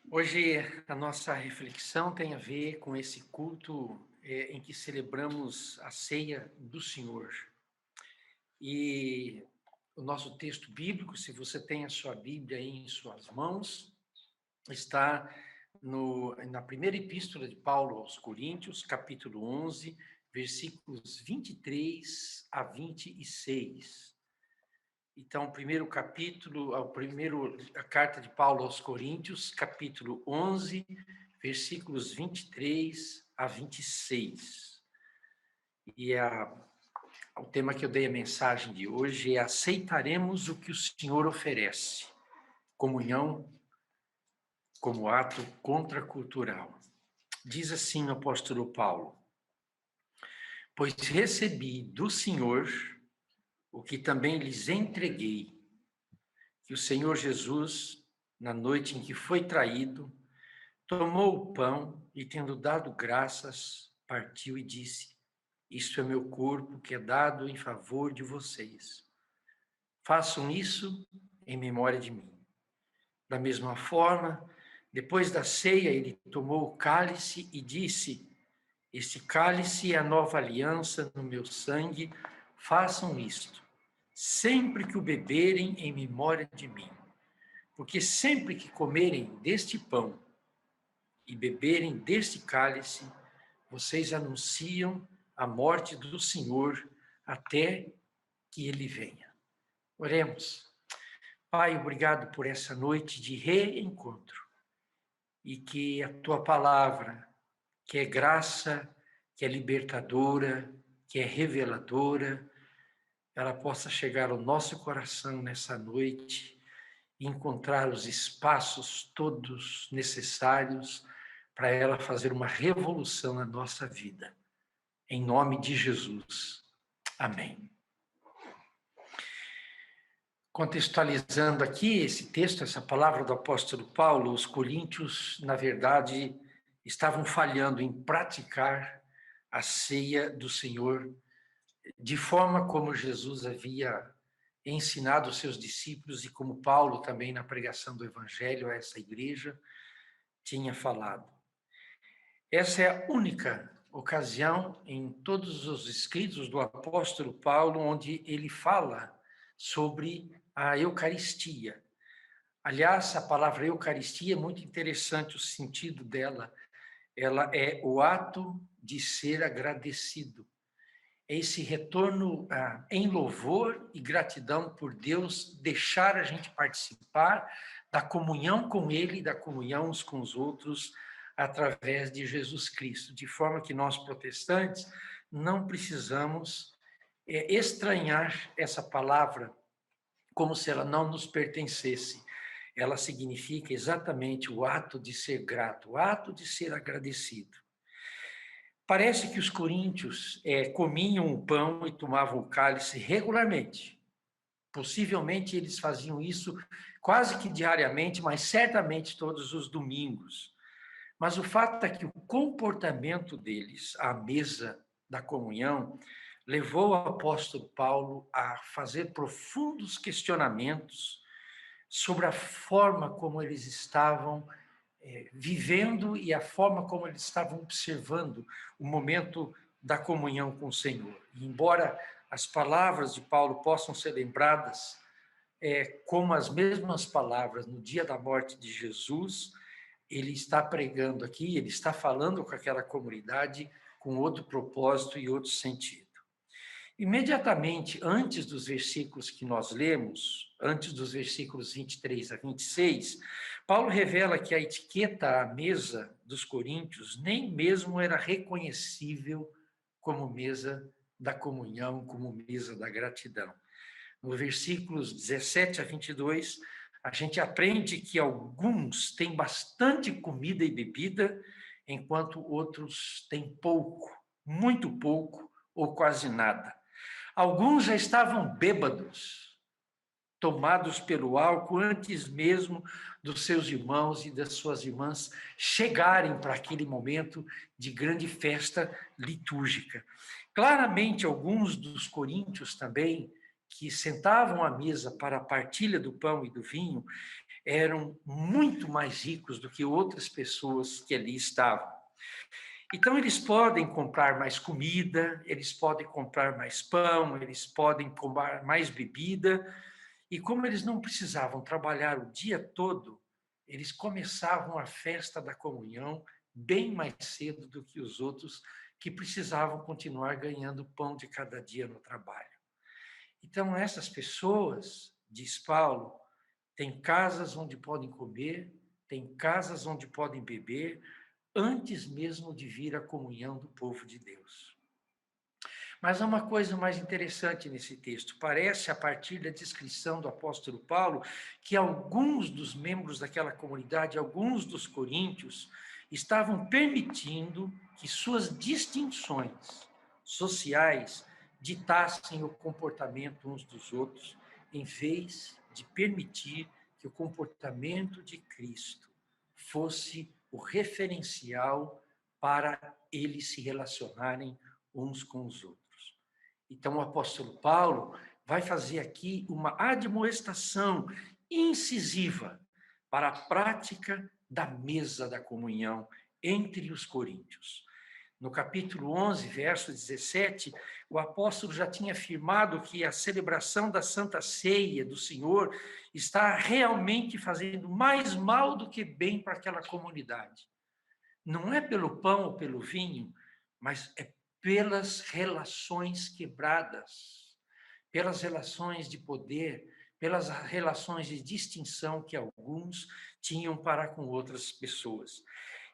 Hoje a nossa reflexão tem a ver com esse culto em que celebramos a ceia do Senhor. E o nosso texto bíblico, se você tem a sua Bíblia aí em suas mãos, está na primeira epístola de Paulo aos Coríntios, capítulo 11, versículos 23 a 26. Então, o primeiro capítulo, a carta de Paulo aos Coríntios, capítulo 11, versículos 23 a 26. E o tema que eu dei a mensagem de hoje é: aceitaremos o que o Senhor oferece, comunhão como ato contracultural. Diz assim o apóstolo Paulo: pois recebi do Senhor o que também lhes entreguei, que o Senhor Jesus, na noite em que foi traído, tomou o pão e, tendo dado graças, partiu e disse: isto é meu corpo que é dado em favor de vocês. Façam isso em memória de mim. Da mesma forma, depois da ceia, ele tomou o cálice e disse: este cálice é a nova aliança no meu sangue. Façam isto, sempre que o beberem em memória de mim. Porque sempre que comerem deste pão e beberem deste cálice, vocês anunciam a morte do Senhor até que ele venha. Oremos. Pai, obrigado por essa noite de reencontro e que a tua palavra, que é graça, que é libertadora, que é reveladora, ela possa chegar ao nosso coração nessa noite e encontrar os espaços todos necessários para ela fazer uma revolução na nossa vida. Em nome de Jesus. Amém. Contextualizando aqui esse texto, essa palavra do apóstolo Paulo, os coríntios, na verdade, estavam falhando em praticar a ceia do Senhor de forma como Jesus havia ensinado os seus discípulos e como Paulo também na pregação do evangelho a essa igreja tinha falado. Essa é a única ocasião em todos os escritos do apóstolo Paulo onde ele fala sobre a Eucaristia. Aliás, a palavra Eucaristia é muito interessante o sentido dela. Ela é o ato de ser agradecido. É esse retorno em louvor e gratidão por Deus, deixar a gente participar da comunhão com Ele, da comunhão uns com os outros, através de Jesus Cristo, de forma que nós, protestantes, não precisamos estranhar essa palavra como se ela não nos pertencesse. Ela significa exatamente o ato de ser grato, o ato de ser agradecido. Parece que os coríntios comiam o pão e tomavam o cálice regularmente. Possivelmente eles faziam isso quase que diariamente, mas certamente todos os domingos. Mas o fato é que o comportamento deles à mesa da comunhão levou o apóstolo Paulo a fazer profundos questionamentos sobre a forma como eles estavam vivendo e a forma como eles estavam observando o momento da comunhão com o Senhor. E embora as palavras de Paulo possam ser lembradas como as mesmas palavras no dia da morte de Jesus, ele está pregando aqui, ele está falando com aquela comunidade com outro propósito e outro sentido. Imediatamente antes dos versículos que nós lemos, antes dos versículos 23 a 26, Paulo revela que a etiqueta à mesa dos coríntios nem mesmo era reconhecível como mesa da comunhão, como mesa da gratidão. No versículos 17 a 22, a gente aprende que alguns têm bastante comida e bebida, enquanto outros têm pouco, muito pouco ou quase nada. Alguns já estavam bêbados, tomados pelo álcool antes mesmo dos seus irmãos e das suas irmãs chegarem para aquele momento de grande festa litúrgica. Claramente, alguns dos coríntios também que sentavam à mesa para a partilha do pão e do vinho eram muito mais ricos do que outras pessoas que ali estavam. Então, eles podem comprar mais comida, eles podem comprar mais pão, eles podem comprar mais bebida, e como eles não precisavam trabalhar o dia todo, eles começavam a festa da comunhão bem mais cedo do que os outros que precisavam continuar ganhando o pão de cada dia no trabalho. Então, essas pessoas, diz Paulo, têm casas onde podem comer, têm casas onde podem beber, antes mesmo de vir a comunhão do povo de Deus. Mas há uma coisa mais interessante nesse texto. Parece, a partir da descrição do apóstolo Paulo, que alguns dos membros daquela comunidade, alguns dos coríntios, estavam permitindo que suas distinções sociais ditassem o comportamento uns dos outros, em vez de permitir que o comportamento de Cristo fosse o referencial para eles se relacionarem uns com os outros. Então, o apóstolo Paulo vai fazer aqui uma admoestação incisiva para a prática da mesa da comunhão entre os coríntios. No capítulo 11, verso 17, o apóstolo já tinha afirmado que a celebração da Santa Ceia do Senhor está realmente fazendo mais mal do que bem para aquela comunidade. Não é pelo pão ou pelo vinho, mas é pelas relações quebradas, pelas relações de poder, pelas relações de distinção que alguns tinham para com outras pessoas.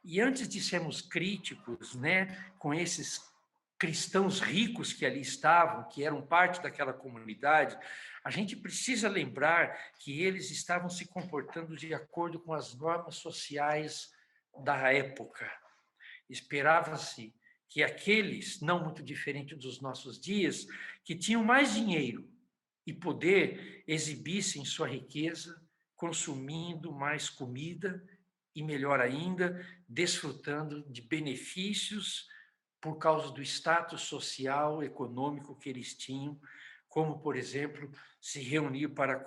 E antes de sermos críticos, com esses cristãos ricos que ali estavam, que eram parte daquela comunidade, a gente precisa lembrar que eles estavam se comportando de acordo com as normas sociais da época. Esperava-se que aqueles, não muito diferentes dos nossos dias, que tinham mais dinheiro e poder, exibissem sua riqueza, consumindo mais comida e, melhor ainda, desfrutando de benefícios por causa do status social, econômico que eles tinham, como, por exemplo, se reunir para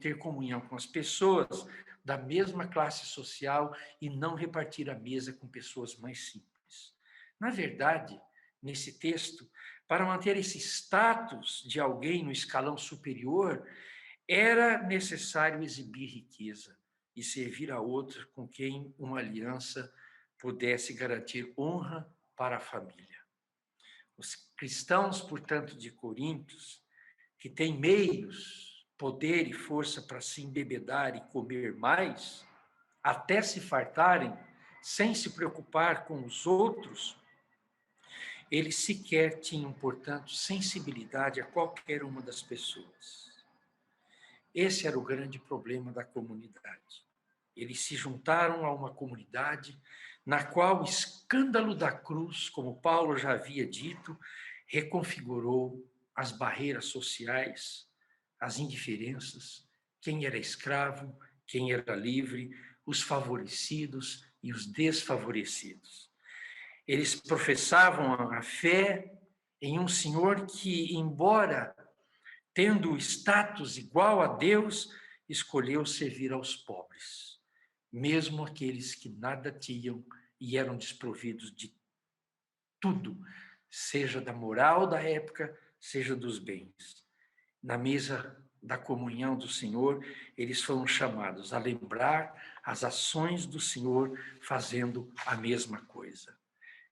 ter comunhão com as pessoas da mesma classe social e não repartir a mesa com pessoas mais simples. Na verdade, nesse texto, para manter esse status de alguém no escalão superior, era necessário exibir riqueza e servir a outro com quem uma aliança pudesse garantir honra para a família. Os cristãos, portanto, de Coríntios, que têm meios, poder e força para se embebedar e comer mais, até se fartarem, sem se preocupar com os outros, eles sequer tinham, portanto, sensibilidade a qualquer uma das pessoas. Esse era o grande problema da comunidade. Eles se juntaram a uma comunidade na qual o escândalo da cruz, como Paulo já havia dito, reconfigurou as barreiras sociais, as indiferenças, quem era escravo, quem era livre, os favorecidos e os desfavorecidos. Eles professavam a fé em um Senhor que, embora tendo status igual a Deus, escolheu servir aos pobres, mesmo aqueles que nada tinham e eram desprovidos de tudo, seja da moral da época, seja dos bens. Na mesa da comunhão do Senhor, eles foram chamados a lembrar as ações do Senhor fazendo a mesma coisa.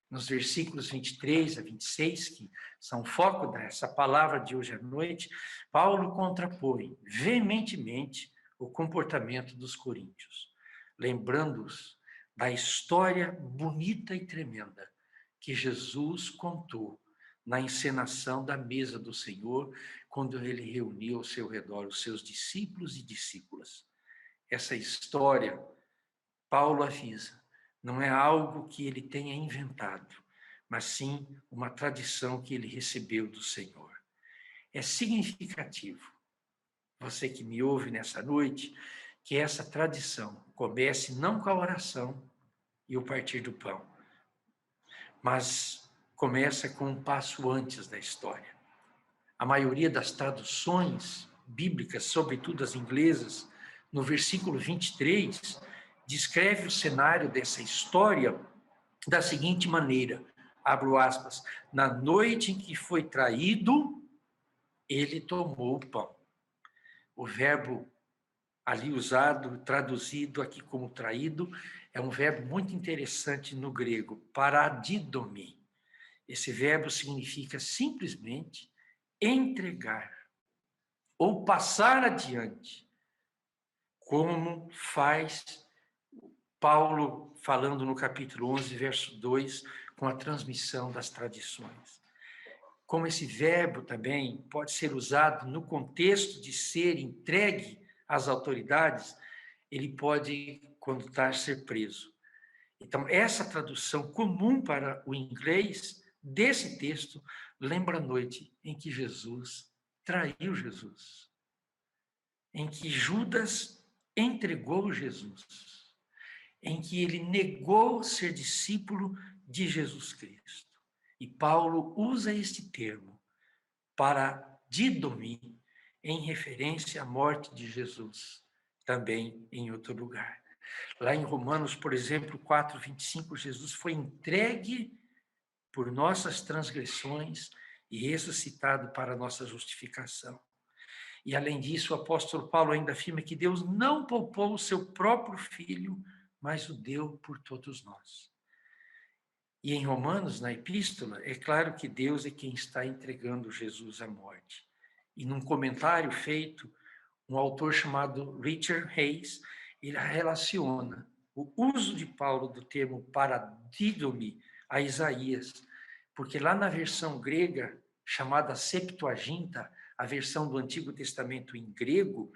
Nos versículos 23 a 26, que são o foco dessa palavra de hoje à noite, Paulo contrapõe veementemente o comportamento dos coríntios, lembrando-os da história bonita e tremenda que Jesus contou na encenação da mesa do Senhor, quando ele reuniu ao seu redor os seus discípulos e discípulas. Essa história, Paulo avisa, não é algo que ele tenha inventado, mas sim uma tradição que ele recebeu do Senhor. É significativo, você que me ouve nessa noite, que essa tradição comece não com a oração e o partir do pão, mas começa com um passo antes da história. A maioria das traduções bíblicas, sobretudo as inglesas, no versículo 23, descreve o cenário dessa história da seguinte maneira, abro aspas, na noite em que foi traído, ele tomou o pão. O verbo ali usado, traduzido aqui como traído, é um verbo muito interessante no grego, paradidomi. Esse verbo significa simplesmente entregar ou passar adiante, como faz Paulo falando no capítulo 11, verso 2, com a transmissão das tradições. Como esse verbo também pode ser usado no contexto de ser entregue às autoridades, ele pode contar ser preso. Então, essa tradução comum para o inglês desse texto lembra a noite em que Jesus traiu Jesus, em que Judas entregou Jesus, em que ele negou ser discípulo de Jesus Cristo. E Paulo usa este termo para didomi, em referência à morte de Jesus, também em outro lugar. Lá em Romanos, por exemplo, 4:25, Jesus foi entregue por nossas transgressões e ressuscitado para nossa justificação. E, além disso, o apóstolo Paulo ainda afirma que Deus não poupou o seu próprio filho, mas o deu por todos nós. E em Romanos, na epístola, é claro que Deus é quem está entregando Jesus à morte. E num comentário feito, um autor chamado Richard Hayes, ele relaciona o uso de Paulo do termo paradidomi a Isaías, porque lá na versão grega, chamada Septuaginta, a versão do Antigo Testamento em grego,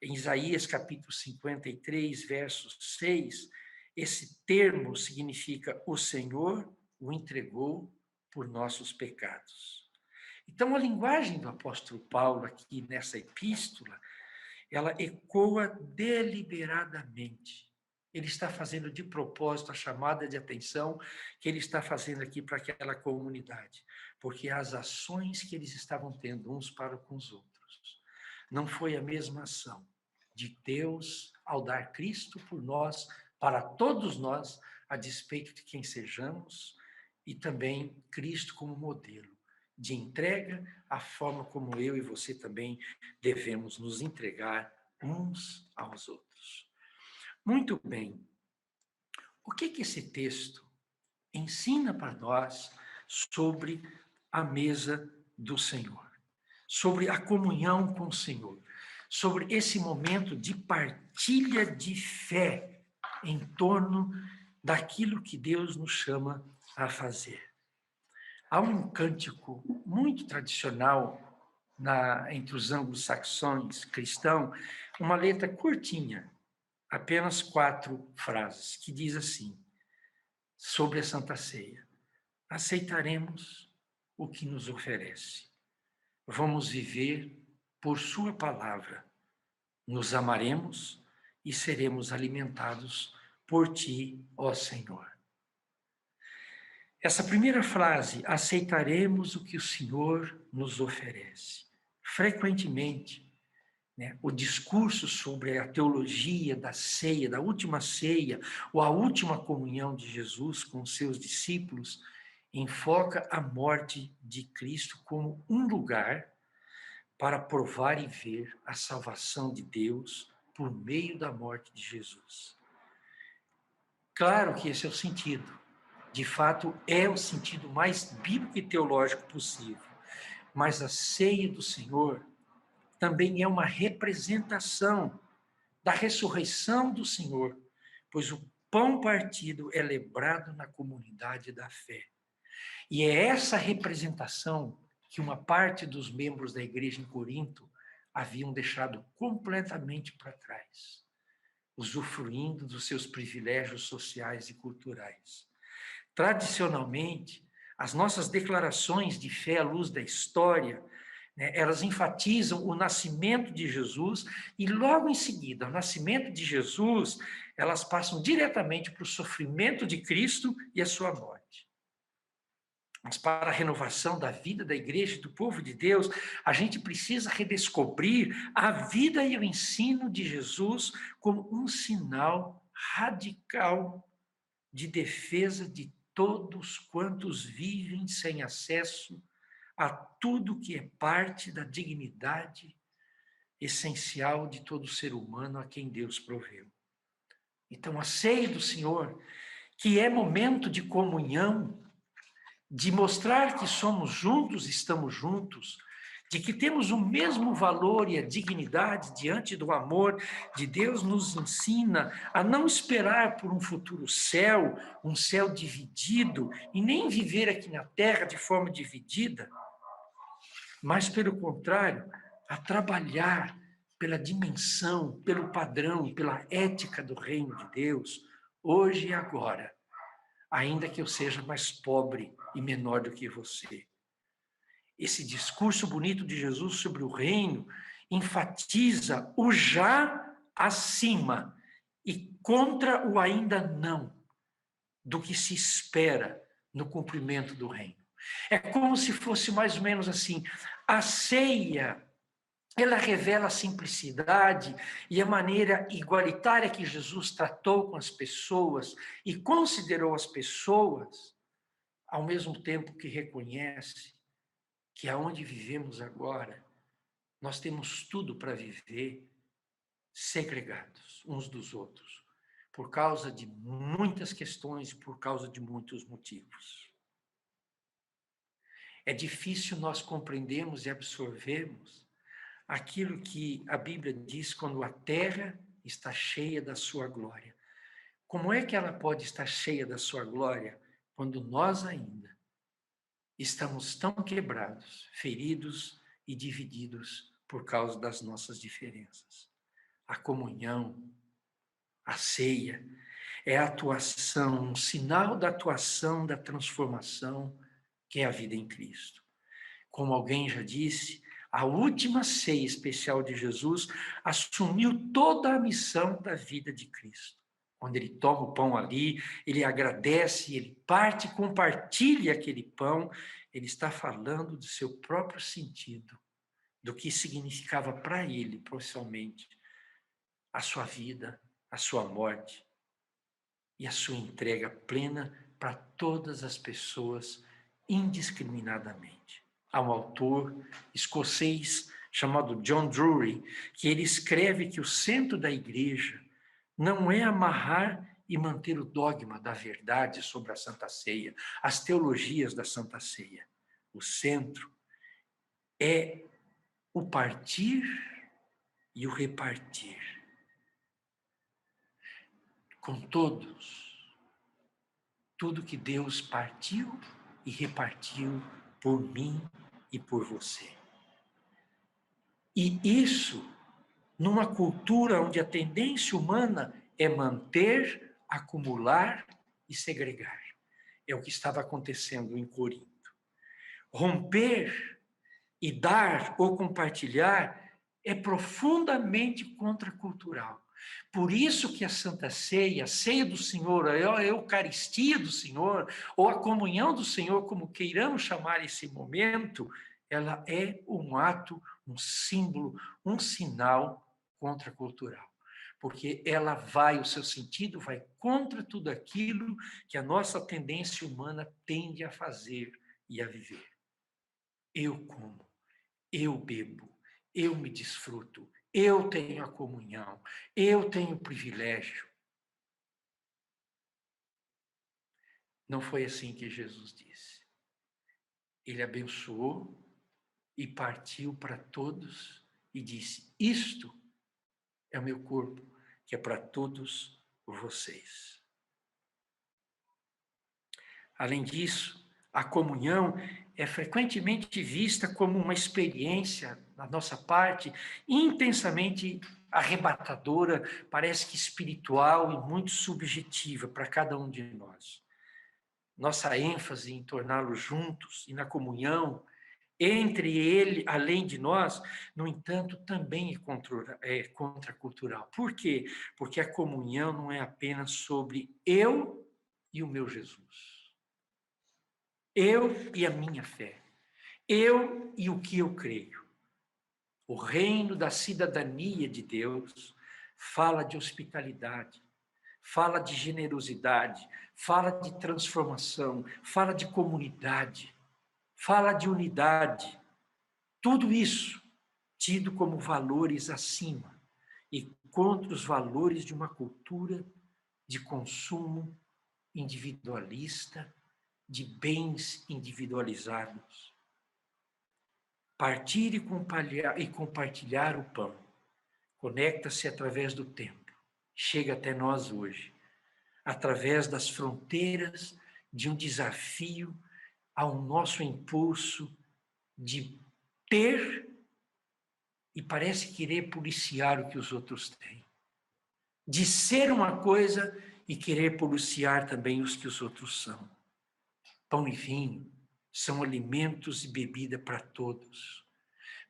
em Isaías capítulo 53, verso 6, esse termo significa o Senhor o entregou por nossos pecados. Então, a linguagem do apóstolo Paulo aqui nessa epístola, ela ecoa deliberadamente. Ele está fazendo de propósito a chamada de atenção que ele está fazendo aqui para aquela comunidade, porque as ações que eles estavam tendo uns para com os outros não foi a mesma ação de Deus ao dar Cristo por nós, para todos nós, a despeito de quem sejamos, e também Cristo como modelo de entrega, a forma como eu e você também devemos nos entregar uns aos outros. Muito bem. O que esse texto ensina para nós sobre a mesa do Senhor? Sobre a comunhão com o Senhor? Sobre esse momento de partilha de fé em torno daquilo que Deus nos chama a fazer. Há um cântico muito tradicional entre os anglo-saxões cristãos, uma letra curtinha, apenas 4 frases, que diz assim, sobre a Santa Ceia: aceitaremos o que nos oferece. Vamos viver por sua palavra. Nos amaremos e seremos alimentados por ti, ó Senhor. Essa primeira frase, aceitaremos o que o Senhor nos oferece. Frequentemente, o discurso sobre a teologia da ceia, da última ceia, ou a última comunhão de Jesus com os seus discípulos, enfoca a morte de Cristo como um lugar para provar e ver a salvação de Deus por meio da morte de Jesus. Claro que esse é o sentido. De fato, é o sentido mais bíblico e teológico possível. Mas a ceia do Senhor também é uma representação da ressurreição do Senhor, pois o pão partido é lembrado na comunidade da fé. E é essa representação que uma parte dos membros da igreja em Corinto haviam deixado completamente para trás, usufruindo dos seus privilégios sociais e culturais. Tradicionalmente, as nossas declarações de fé à luz da história, elas enfatizam o nascimento de Jesus e, logo em seguida, ao nascimento de Jesus, elas passam diretamente para o sofrimento de Cristo e a sua morte. Mas para a renovação da vida da igreja e do povo de Deus, a gente precisa redescobrir a vida e o ensino de Jesus como um sinal radical de defesa de todos quantos vivem sem acesso a tudo que é parte da dignidade essencial de todo ser humano a quem Deus proveu. Então, a ceia do Senhor, que é momento de comunhão, de mostrar que somos juntos, estamos juntos, de que temos o mesmo valor e a dignidade diante do amor de Deus, nos ensina a não esperar por um futuro céu, um céu dividido, e nem viver aqui na terra de forma dividida, mas, pelo contrário, a trabalhar pela dimensão, pelo padrão, pela ética do reino de Deus, hoje e agora, ainda que eu seja mais pobre e menor do que você. Esse discurso bonito de Jesus sobre o reino enfatiza o já acima e contra o ainda não do que se espera no cumprimento do reino. É como se fosse mais ou menos assim: a ceia, ela revela a simplicidade e a maneira igualitária que Jesus tratou com as pessoas e considerou as pessoas, ao mesmo tempo que reconhece que aonde vivemos agora, nós temos tudo para viver segregados uns dos outros, por causa de muitas questões, por causa de muitos motivos. É difícil nós compreendermos e absorvermos aquilo que a Bíblia diz quando a terra está cheia da sua glória. Como é que ela pode estar cheia da sua glória quando nós ainda estamos tão quebrados, feridos e divididos por causa das nossas diferenças? A comunhão, a ceia, é a atuação, um sinal da atuação, da transformação, que é a vida em Cristo. Como alguém já disse, a última ceia especial de Jesus assumiu toda a missão da vida de Cristo. Quando ele toma o pão ali, ele agradece, ele parte e compartilha aquele pão, ele está falando do seu próprio sentido, do que significava para ele, profissionalmente, a sua vida, a sua morte e a sua entrega plena para todas as pessoas, indiscriminadamente. Há um autor escocês chamado John Drury, que ele escreve que o centro da igreja não é amarrar e manter o dogma da verdade sobre a Santa Ceia, as teologias da Santa Ceia. O centro é o partir e o repartir com todos tudo que Deus partiu e repartiu por mim e por você. E isso, numa cultura onde a tendência humana é manter, acumular e segregar. É o que estava acontecendo em Corinto. Romper e dar ou compartilhar é profundamente contracultural. Por isso que a Santa Ceia, a ceia do Senhor, a Eucaristia do Senhor, ou a comunhão do Senhor, como queiramos chamar esse momento, ela é um ato, um símbolo, um sinal contracultural. Porque ela vai, o seu sentido vai contra tudo aquilo que a nossa tendência humana tende a fazer e a viver. Eu como, eu bebo, eu me desfruto, eu tenho a comunhão, eu tenho o privilégio. Não foi assim que Jesus disse. Ele abençoou e partiu para todos e disse: isto é o meu corpo, que é para todos vocês. Além disso, a comunhão é frequentemente vista como uma experiência, da nossa parte, intensamente arrebatadora, parece que espiritual e muito subjetiva para cada um de nós. Nossa ênfase em torná-los juntos e na comunhão entre ele, além de nós, no entanto, também é contracultural. Por quê? Porque a comunhão não é apenas sobre eu e o meu Jesus. Eu e a minha fé. Eu e o que eu creio. O reino da cidadania de Deus fala de hospitalidade, fala de generosidade, fala de transformação, fala de comunidade, fala de unidade. Tudo isso tido como valores acima e contra os valores de uma cultura de consumo individualista, de bens individualizados. Partir e compartilhar o pão conecta-se através do tempo, chega até nós hoje, através das fronteiras de um desafio ao nosso impulso de ter e parece querer policiar o que os outros têm. De ser uma coisa e querer policiar também os que os outros são. Pão e vinho são alimentos e bebida para todos,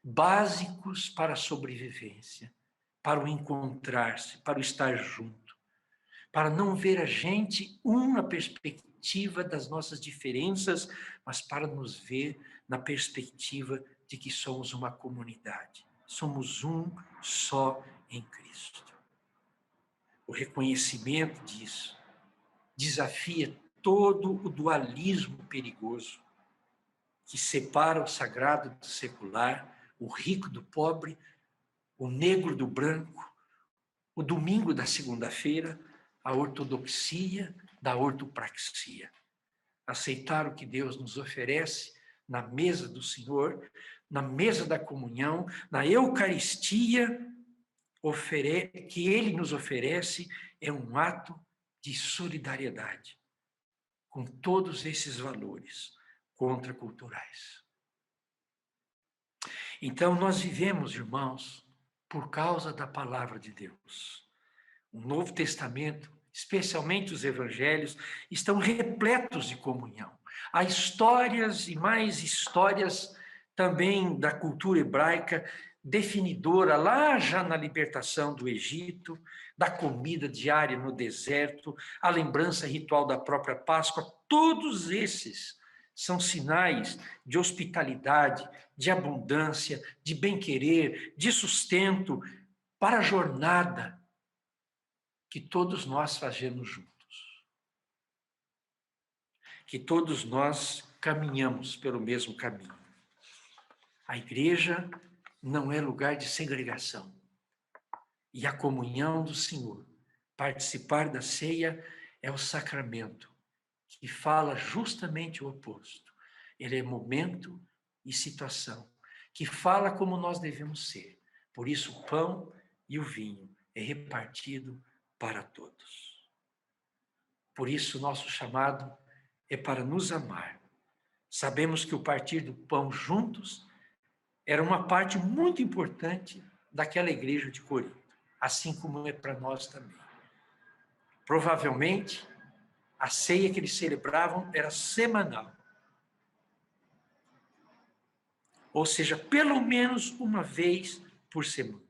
básicos para a sobrevivência, para o encontrar-se, para o estar junto, para não ver a gente na perspectiva das nossas diferenças, mas para nos ver na perspectiva de que somos uma comunidade. Somos um só em Cristo. O reconhecimento disso desafia todo o dualismo perigoso que separa o sagrado do secular, o rico do pobre, o negro do branco, o domingo da segunda-feira, a ortodoxia da ortopraxia. Aceitar o que Deus nos oferece na mesa do Senhor, na mesa da comunhão, na Eucaristia, que Ele nos oferece, é um ato de solidariedade com todos esses valores contraculturais. Então, nós vivemos, irmãos, por causa da palavra de Deus. O Novo Testamento, especialmente os evangelhos, estão repletos de comunhão. Há histórias e mais histórias também da cultura hebraica definidora, lá já na libertação do Egito, da comida diária no deserto, a lembrança ritual da própria Páscoa, todos esses são sinais de hospitalidade, de abundância, de bem-querer, de sustento para a jornada que todos nós fazemos juntos. Que todos nós caminhamos pelo mesmo caminho. A igreja não é lugar de segregação. E a comunhão do Senhor, participar da ceia, é o sacramento que fala justamente o oposto. Ele é momento e situação, que fala como nós devemos ser. Por isso, o pão e o vinho é repartido para todos. Por isso, o nosso chamado é para nos amar. Sabemos que o partir do pão juntos era uma parte muito importante daquela igreja de Corinto, assim como é para nós também. Provavelmente, a ceia que eles celebravam era semanal. Ou seja, pelo menos uma vez por semana.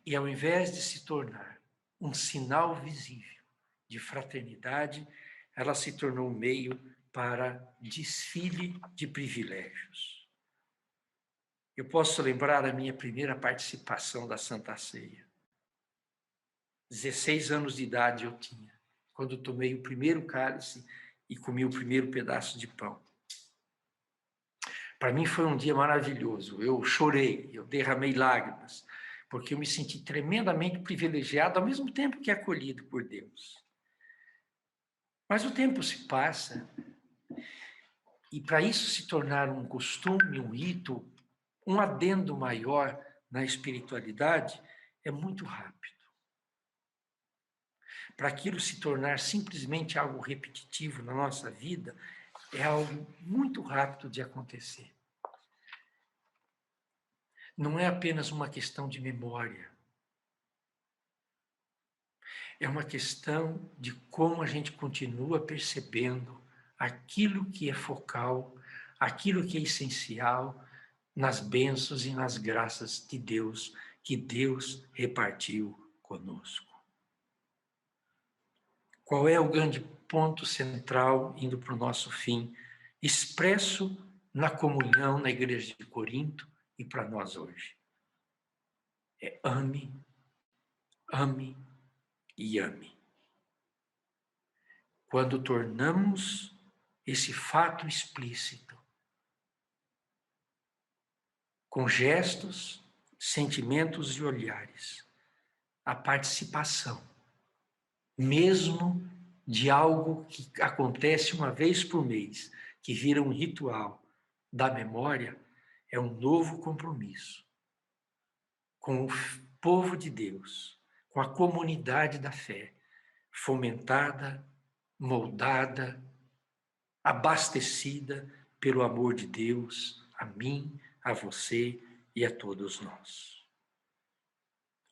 E ao invés de se tornar um sinal visível de fraternidade, ela se tornou um meio para desfile de privilégios. Eu posso lembrar a minha primeira participação da Santa Ceia. 16 anos de idade eu tinha, quando tomei o primeiro cálice e comi o primeiro pedaço de pão. Para mim foi um dia maravilhoso. Eu chorei, eu derramei lágrimas, porque eu me senti tremendamente privilegiado, ao mesmo tempo que acolhido por Deus. Mas o tempo se passa, e para isso se tornar um costume, um rito, um adendo maior na espiritualidade, é muito rápido. Para aquilo se tornar simplesmente algo repetitivo na nossa vida, é algo muito rápido de acontecer. Não é apenas uma questão de memória. É uma questão de como a gente continua percebendo aquilo que é focal, aquilo que é essencial nas bênçãos e nas graças de Deus, que Deus repartiu conosco. Qual é o grande ponto central indo para o nosso fim, expresso na comunhão na igreja de Corinto e para nós hoje? É ame, ame e ame. Quando tornamos esse fato explícito, com gestos, sentimentos e olhares, a participação, mesmo de algo que acontece uma vez por mês, que vira um ritual da memória, é um novo compromisso com o povo de Deus, com a comunidade da fé, fomentada, moldada, abastecida pelo amor de Deus a mim, a você e a todos nós.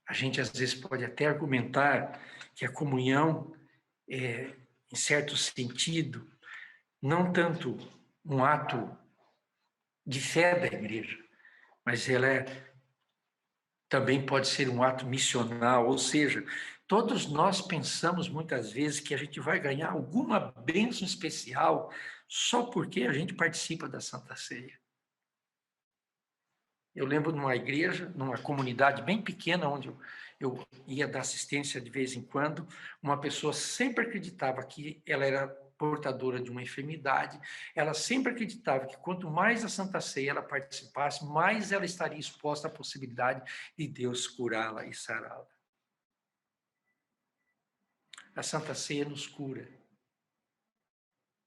A gente às vezes pode até argumentar que a comunhão é, em certo sentido, não tanto um ato de fé da igreja, mas ela também pode ser um ato missional, ou seja, todos nós pensamos muitas vezes que a gente vai ganhar alguma bênção especial só porque a gente participa da Santa Ceia. Eu lembro numa igreja, numa comunidade bem pequena, onde eu ia dar assistência de vez em quando, uma pessoa sempre acreditava que ela era portadora de uma enfermidade, ela sempre acreditava que quanto mais a Santa Ceia ela participasse, mais ela estaria exposta à possibilidade de Deus curá-la e sará-la. A Santa Ceia nos cura,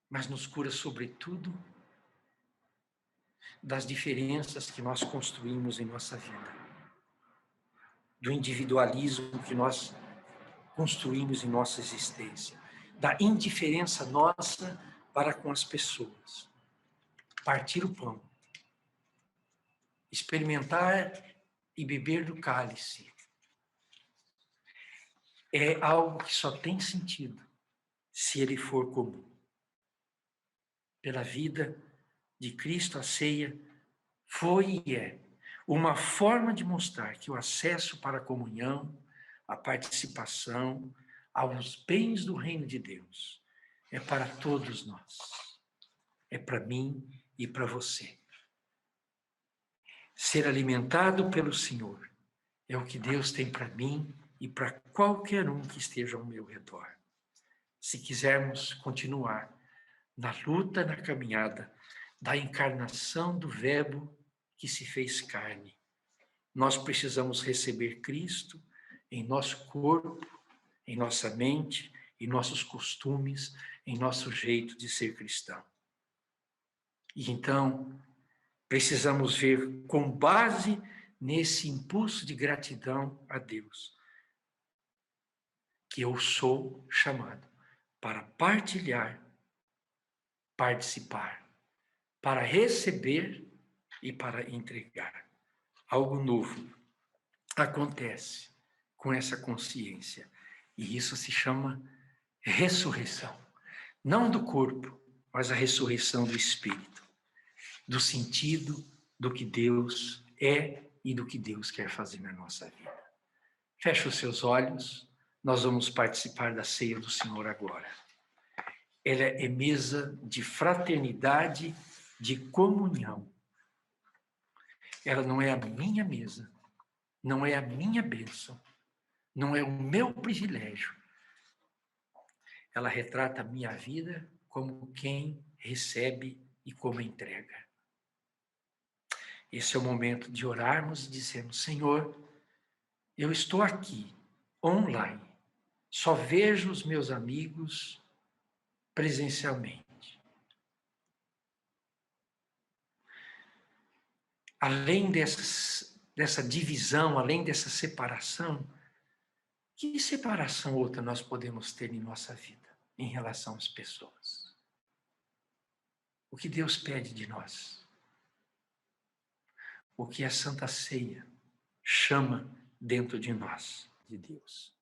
mas nos cura sobretudo das diferenças que nós construímos em nossa vida, do individualismo que nós construímos em nossa existência, da indiferença nossa para com as pessoas. Partir o pão, experimentar e beber do cálice é algo que só tem sentido se ele for comum. Pela vida de Cristo, a ceia foi e é uma forma de mostrar que o acesso para a comunhão, a participação aos bens do reino de Deus é para todos nós. É para mim e para você. Ser alimentado pelo Senhor é o que Deus tem para mim e para qualquer um que esteja ao meu redor. Se quisermos continuar na luta, na caminhada da encarnação do Verbo que se fez carne, nós precisamos receber Cristo em nosso corpo, em nossa mente, em nossos costumes, em nosso jeito de ser cristão. E então, precisamos ver, com base nesse impulso de gratidão a Deus, que eu sou chamado para partilhar, participar, para receber e para entregar. Algo novo acontece com essa consciência. E isso se chama ressurreição. Não do corpo, mas a ressurreição do espírito. Do sentido do que Deus é e do que Deus quer fazer na nossa vida. Feche os seus olhos, nós vamos participar da ceia do Senhor agora. Ela é mesa de fraternidade, de comunhão. Ela não é a minha mesa, não é a minha bênção, não é o meu privilégio. Ela retrata a minha vida como quem recebe e como entrega. Esse é o momento de orarmos e dizermos: Senhor, eu estou aqui, online, só vejo os meus amigos presencialmente. Além dessa divisão, além dessa separação, que separação outra nós podemos ter em nossa vida em relação às pessoas? O que Deus pede de nós? O que a Santa Ceia chama dentro de nós, de Deus?